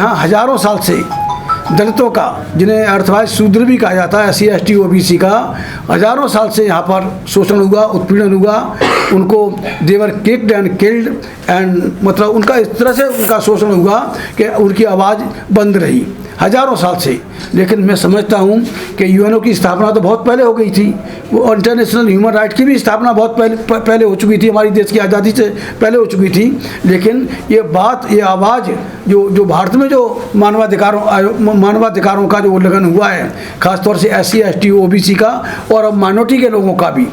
यहाँ हजारों साल से दलितों का, जिन्हें अर्थवाइज शूद्र भी कहा जाता है, SC ST OBC का, हजारों साल से यहाँ पर शोषण हुआ, उत्पीड़न हुआ। उनको देवर किक्ड एंड किल्ड एंड मतलब उनका इस तरह से उनका शोषण हुआ कि उनकी आवाज़ बंद रही हजारों साल से। लेकिन मैं समझता हूँ कि UNO की स्थापना तो बहुत पहले हो गई थी, वो इंटरनेशनल ह्यूमन राइट की भी स्थापना बहुत पहले हो चुकी थी, हमारी देश की आज़ादी से पहले हो चुकी थी। लेकिन ये बात, ये आवाज़ जो भारत में जो मानवाधिकारों का जो उल्लंघन हुआ है, ख़ासतौर से SC ST OBC का और अब माइनॉरिटी के लोगों का भी,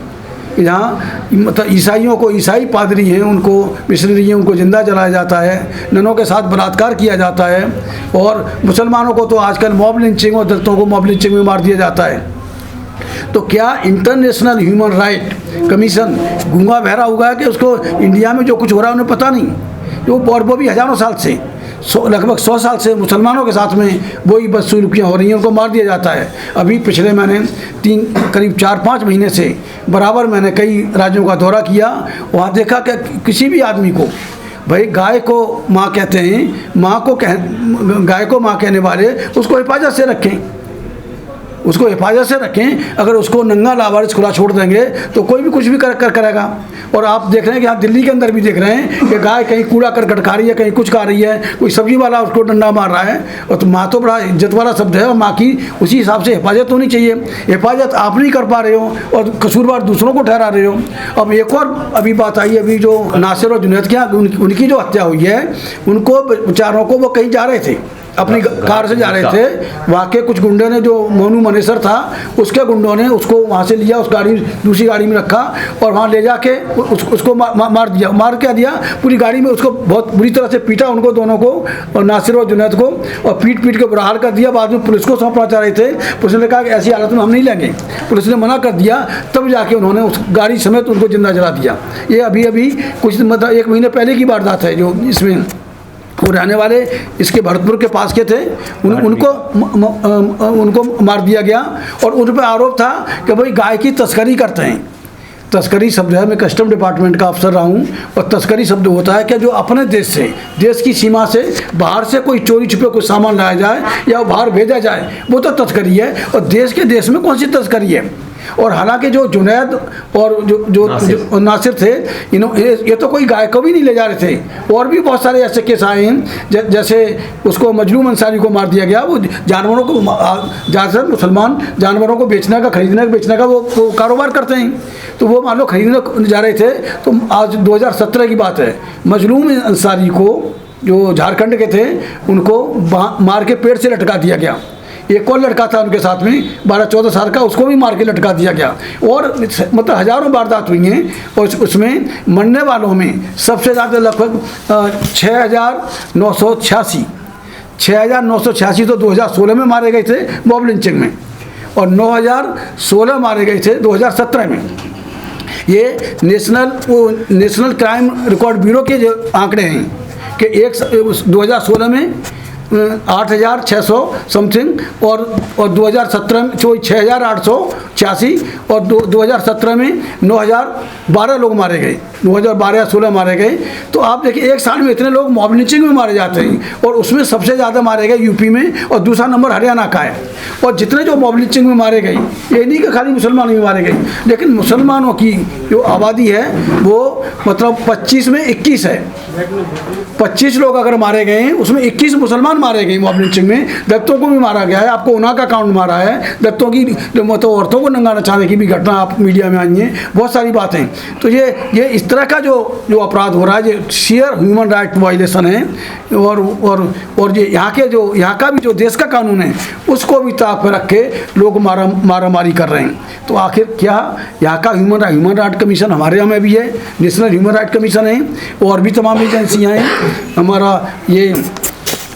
यहाँ मतलब ईसाइयों को, ईसाई पादरी हैं उनको, मिशनरी हैं उनको जिंदा जलाया जाता है, ननों के साथ बलात्कार किया जाता है, और मुसलमानों को तो आजकल मॉब लिंचिंग और दलितों को मॉब लिंचिंग में मार दिया जाता है। तो क्या इंटरनेशनल ह्यूमन राइट कमीशन गूंगा बहरा हुआ है कि उसको इंडिया में जो कुछ हो रहा है उन्हें पता नहीं? वो भी हजारों साल से, लगभग 100 साल से मुसलमानों के साथ में वही बदसलूकियाँ हो रही हैं, उनको मार दिया जाता है। अभी पिछले मैंने करीब 4-5 महीने से बराबर मैंने कई राज्यों का दौरा किया, वहाँ देखा कि किसी भी आदमी को, भाई गाय को माँ कहते हैं, गाय को माँ कहने वाले उसको हिफाजत से रखें, उसको हिफाजत से रखें। अगर उसको नंगा लावारिस खुला छोड़ देंगे तो कोई भी कुछ भी करेगा। और आप देख रहे हैं कि यहाँ दिल्ली के अंदर भी देख रहे हैं कि गाय कहीं कूड़ा करकट खा रही है, कहीं कुछ खा रही है, कोई सब्जी वाला उसको डंडा मार रहा है। और तो माँ तो बड़ा इज्जत वाला शब्द है, और माँ की उसी हिसाब से हिफाजत होनी चाहिए। हिफाजत आप नहीं कर पा रहे हो और कसूरवार दूसरों को ठहरा रहे हो। अब एक और अभी बात आई, अभी जो नासिर और जुनैद के यहाँ उनकी जो हत्या हुई है, उनको बेचारों को, वो कहीं जा रहे थे, अपनी कार से जा रहे थे, वहाँ के कुछ गुंडे ने, जो मोनू मनेसर था उसके गुंडों ने उसको वहाँ से लिया, उस गाड़ी, दूसरी गाड़ी में रखा और वहाँ ले जाके उसको मार दिया। मार क्या दिया, पूरी गाड़ी में उसको बहुत बुरी तरह से पीटा, उनको दोनों को, और नासिर और जुनैद को, और पीट के बुरा हाल कर दिया। बाद में पुलिस को सौंपना चाह रहे थे, पुलिस ने कहा कि ऐसी हालत में हम नहीं लेंगे, पुलिस ने मना कर दिया। तब जाके उन्होंने उस गाड़ी समेत उनको जिंदा जला दिया। ये अभी कुछ मतलब 1 महीने पहले की वारदात है जो इसमें वो रहने वाले इसके भरतपुर के पास के थे, उनको मार दिया गया। और उन पर आरोप था कि भाई गाय की तस्करी करते हैं। तस्करी शब्द है, मैं कस्टम डिपार्टमेंट का अफसर रहा हूँ, और तस्करी शब्द होता है कि जो अपने देश से, देश की सीमा से बाहर से कोई चोरी छुपे कोई सामान लाया जाए या बाहर भेजा जाए, वो तो तस्करी है। और देश के देश में कौन सी तस्करी है? और हालांकि जो जुनैद और जो नासिर थे, ये तो कोई गाय को भी नहीं ले जा रहे थे। और भी बहुत सारे ऐसे केस आए हैं, जैसे उसको मजलूम अंसारी को मार दिया गया। वो जानवरों को, ज़्यादातर मुसलमान जानवरों को बेचने का, खरीदने का, बेचने का वो कारोबार करते हैं। तो वो मान लो खरीदने जा रहे थे, तो आज 2017 की बात है, मजलूम अंसारी को, जो झारखंड के थे, उनको मार के पेड़ से लटका दिया गया। एक और लड़का था उनके साथ में 12-14 साल का, उसको भी मार के लटका दिया गया। और मतलब हजारों वारदात हुई हैं। और उसमें मरने वालों में सबसे ज़्यादा लगभग 6,986 तो 2016 में मारे गए थे मॉब लिंचिंग में, और 9,016 मारे गए थे 2017 में। ये नेशनल क्राइम रिकॉर्ड ब्यूरो के जो आंकड़े हैं कि 2016 में 8,600 समथिंग, और 2017 में 6,886, और 2017 में 9,012 लोग मारे गए, 2012 या 16 मारे गए। तो आप देखिए, एक साल में इतने लोग मॉब लिंचिंग में मारे जाते हैं, और उसमें सबसे ज़्यादा मारे गए यूपी में, और दूसरा नंबर हरियाणा का है। और जितने जो मॉब लिंचिंग में मारे गए, ये नहीं कि खाली मुसलमानों में मारे गए, लेकिन मुसलमानों की जो आबादी है वो मतलब 25 में 21 है। 25 लोग अगर मारे गए हैं, उसमें 21 मुसलमान मारे गए मॉब लिंचिंग में। दलितों को भी मारा गया है, आपको उना का काउंट मारा है, दलितों की मतलब औरतों को नंगा नचाने की भी घटना आप मीडिया में आई है, बहुत सारी बातें। तो ये इस तरह का जो अपराध हो रहा है, ये शेयर ह्यूमन राइट वायलेशन है। और ये यहाँ का भी जो देश का कानून है, उसको भी ताक पर रख के लोग मारामारी कर रहे हैं। तो आखिर क्या यहाँ का ह्यूमन राइट कमीशन हमारे यहाँ में भी है, नेशनल ह्यूमन राइट कमीशन है, और भी तमाम एजेंसियाँ हैं। हमारा ये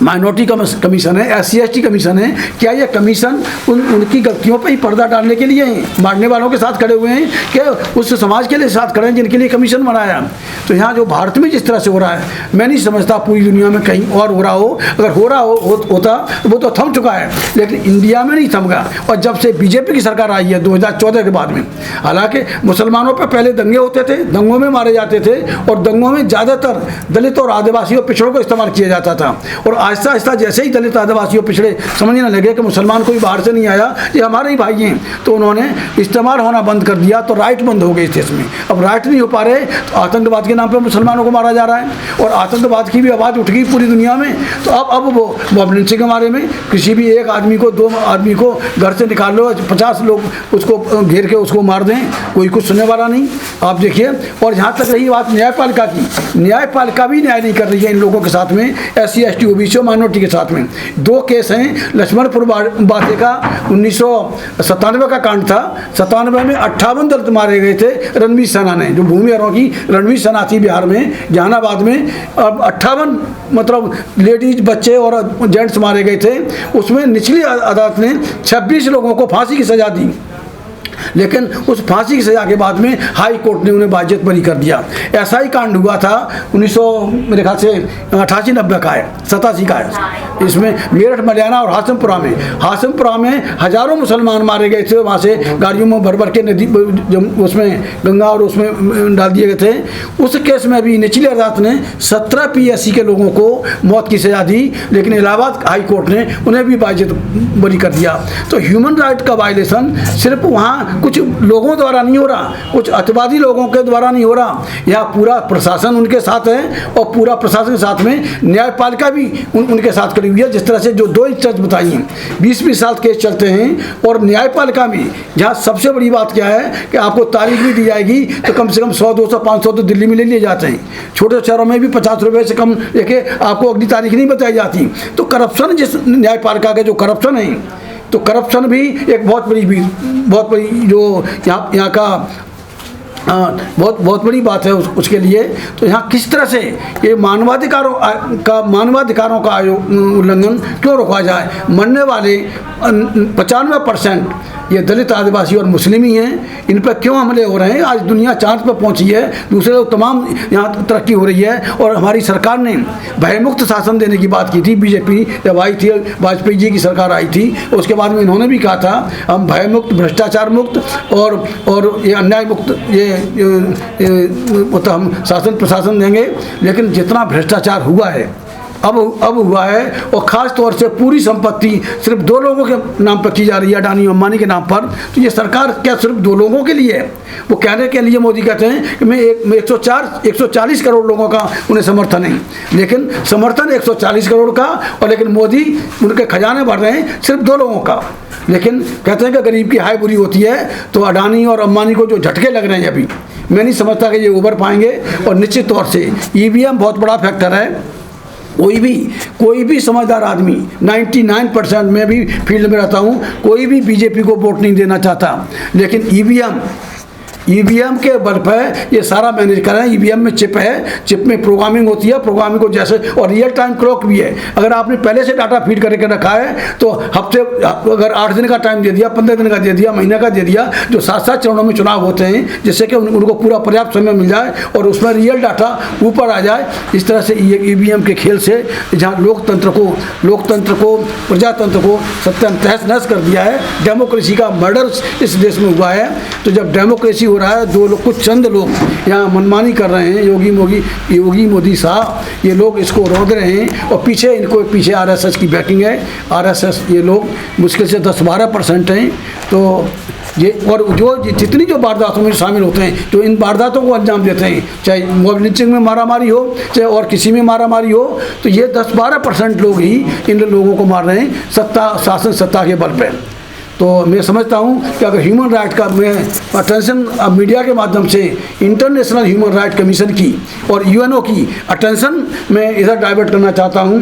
माइनॉरिटी कमीशन है, SC ST कमीशन है। क्या ये कमीशन उनकी गलतियों पर ही पर्दा डालने के लिए हैं, मारने वालों के साथ खड़े हुए हैं, कि उस समाज के लिए साथ खड़े हैं जिनके लिए कमीशन बनाया? तो यहाँ जो भारत में जिस तरह से हो रहा है, मैं नहीं समझता पूरी दुनिया में कहीं और हो रहा हो। अगर हो रहा होता तो वो तो थम चुका है, लेकिन इंडिया में नहीं थमगा। और जब से BJP की सरकार आई है 2014 के बाद में, हालांकि मुसलमानों पर पहले दंगे होते थे, दंगों में मारे जाते थे, और दंगों में ज़्यादातर दलित और आदिवासी और पिछड़ों को इस्तेमाल किया जाता था। और आहिस्ता आहिस्ता जैसे ही दलित आदिवासियों पिछड़े समझने लगे कि मुसलमान कोई बाहर से नहीं आया, ये हमारे ही भाई हैं, तो उन्होंने इस्तेमाल होना बंद कर दिया। तो राइट बंद हो गए इस देश में। अब राइट नहीं हो पा रहे तो आतंकवाद के नाम पर मुसलमानों को मारा जा रहा है, और आतंकवाद की भी आवाज़ उठ गई पूरी दुनिया में। तो अब वो बॉब लिंचिंग के बारे में किसी भी एक आदमी को, दो आदमी को घर से निकाल लो, 50 लोग उसको घेर के उसको मार दें, कोई कुछ सुनने वाला नहीं। आप देखिए, और जहाँ तक रही बात न्यायपालिका की, न्यायपालिका भी न्याय नहीं कर रही है इन लोगों के साथ में, SC ST OBC और माइनॉरिटी के साथ में। 2 केस हैं। लक्ष्मणपुर बाटे का 1997 का कांड था। 97 में 58 दलित मारे गए थे रणवीर सेना ने, जो भूमि हरों की रणवीर सेना थी बिहार में, जहानाबाद में। अब 58 मतलब लेडीज, बच्चे और जेंट्स मारे गए थे। उसमें निचली अदालत ने 26 लोगों को फांसी की सज़ा दी, लेकिन उस फांसी की सज़ा के बाद में हाई कोर्ट ने उन्हें बाइज्जत बरी कर दिया। ऐसा ही कांड हुआ था 1900 मेरे ख्याल से 88-90 का है, 87 का है। इसमें मेरठ, मलियाना और हाशिमपुरा में हज़ारों मुसलमान मारे गए थे। वहाँ से गाड़ियों में भर के नदी उसमें गंगा और उसमें डाल दिए गए थे। उस केस में भी निचली अदालत ने 17 PSC के लोगों को मौत की सज़ा दी, लेकिन इलाहाबाद हाई कोर्ट ने उन्हें भी बाइज्जत बरी कर दिया। तो ह्यूमन राइट का वायलेशन सिर्फ वहाँ कुछ लोगों द्वारा नहीं हो रहा, कुछ अतिवादी लोगों के द्वारा नहीं हो रहा, यहाँ पूरा प्रशासन उनके साथ है, और पूरा प्रशासन के साथ में न्यायपालिका भी उनके साथ खड़ी हुई है। जिस तरह से जो 2 इंस्टेंस बताई हैं, 20-20 साल केस चलते हैं, और न्यायपालिका में जहाँ सबसे बड़ी बात क्या है कि आपको तारीख भी दी जाएगी तो कम से कम 100, 200, 500 तो दिल्ली में ले लिए जाते हैं। छोटे शहरों में भी 50 रुपये से कम लेके आपको अगली तारीख नहीं बताई जाती। तो करप्शन, जिस न्यायपालिका के जो करप्शन है, तो करप्शन भी एक बहुत बड़ी जो यहाँ का बहुत बड़ी बात है उसके लिए। तो यहाँ किस तरह से ये मानवाधिकारों का उल्लंघन क्यों रोका जाए। मरने वाले 95% ये दलित, आदिवासी और मुस्लिम ही हैं। इन पर क्यों हमले हो रहे हैं। आज दुनिया चांद पर पहुंची है, दूसरे लोग तमाम यहाँ तरक्की हो रही है, और हमारी सरकार ने भयमुक्त शासन देने की बात की थी। बीजेपी जब आई थी, वाजपेयी जी की सरकार आई थी, उसके बाद में इन्होंने भी कहा था हम भयमुक्त, भ्रष्टाचार मुक्त और ये अन्याय मुक्त मतलब हम शासन प्रशासन देंगे। लेकिन जितना भ्रष्टाचार हुआ है अब हुआ है, और ख़ास तौर से पूरी संपत्ति सिर्फ 2 लोगों के नाम पर की जा रही है, अडानी अंबानी के नाम पर। तो ये सरकार क्या सिर्फ 2 लोगों के लिए है। वो कहने के लिए मोदी कहते हैं कि मैं 140 करोड़ लोगों का उन्हें समर्थन है, लेकिन समर्थन 140 करोड़ का, और लेकिन मोदी उनके खजाने भर रहे हैं सिर्फ 2 लोगों का। लेकिन कहते हैं कि गरीब की हाय बुरी होती है। तो अडानी और अंबानी को जो झटके लग रहे हैं अभी, मैं नहीं समझता कि ये उबर पाएंगे। और निश्चित तौर से EVM बहुत बड़ा फैक्टर है। कोई भी समझदार आदमी, 99% मैं भी फील्ड में रहता हूँ, कोई भी बीजेपी को वोट नहीं देना चाहता। लेकिन EVM के बल पर ये सारा मैनेज कर रहे हैं। EVM में चिप है, चिप में प्रोग्रामिंग होती है, प्रोग्रामिंग को जैसे, और रियल टाइम क्लॉक भी है। अगर आपने पहले से डाटा फीड करके रखा है तो हफ्ते, अगर 8 दिन का टाइम दे दिया, 15 दिन का दे दिया, महीने का दे दिया, जो 7-7 चरणों में चुनाव होते हैं, जिससे कि उनको पूरा पर्याप्त समय मिल जाए और उसमें रियल डाटा ऊपर आ जाए। इस तरह से EVM के खेल से जहाँ लोकतंत्र को प्रजातंत्र को सत्यान तहस नहस कर दिया है। डेमोक्रेसी का मर्डर इस देश में हुआ है। तो जब डेमोक्रेसी हो रहा है, 2 लोग, कुछ चंद लोग यहाँ मनमानी कर रहे हैं, योगी मोदी साहब, ये लोग इसको रोक रहे हैं, और पीछे RSS की बैकिंग है। RSS ये लोग मुश्किल से 10-12% हैं। तो ये, और जितनी जो वारदातों में शामिल होते हैं, जो इन वारदातों को अंजाम देते हैं, चाहे मॉब लिंचिंग में मारामारी हो, चाहे और किसी में मारामारी हो, तो ये 10-12% लोग ही इन लोगों को मार रहे हैं शासन सत्ता के बल पर। तो मैं समझता हूँ कि अगर ह्यूमन राइट का मैं अटेंशन मीडिया के माध्यम से इंटरनेशनल ह्यूमन राइट कमीशन की और UNO की अटेंशन मैं इधर डाइवर्ट करना चाहता हूँ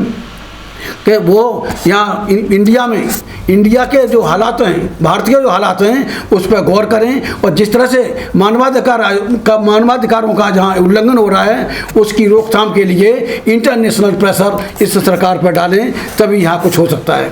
कि वो यहाँ इंडिया के जो हालात हैं, भारत के जो हालात हैं, उस पर गौर करें, और जिस तरह से मानवाधिकारों का जहाँ उल्लंघन हो रहा है, उसकी रोकथाम के लिए इंटरनेशनल प्रेशर इस सरकार पर डालें, तभी यहाँ कुछ हो सकता है।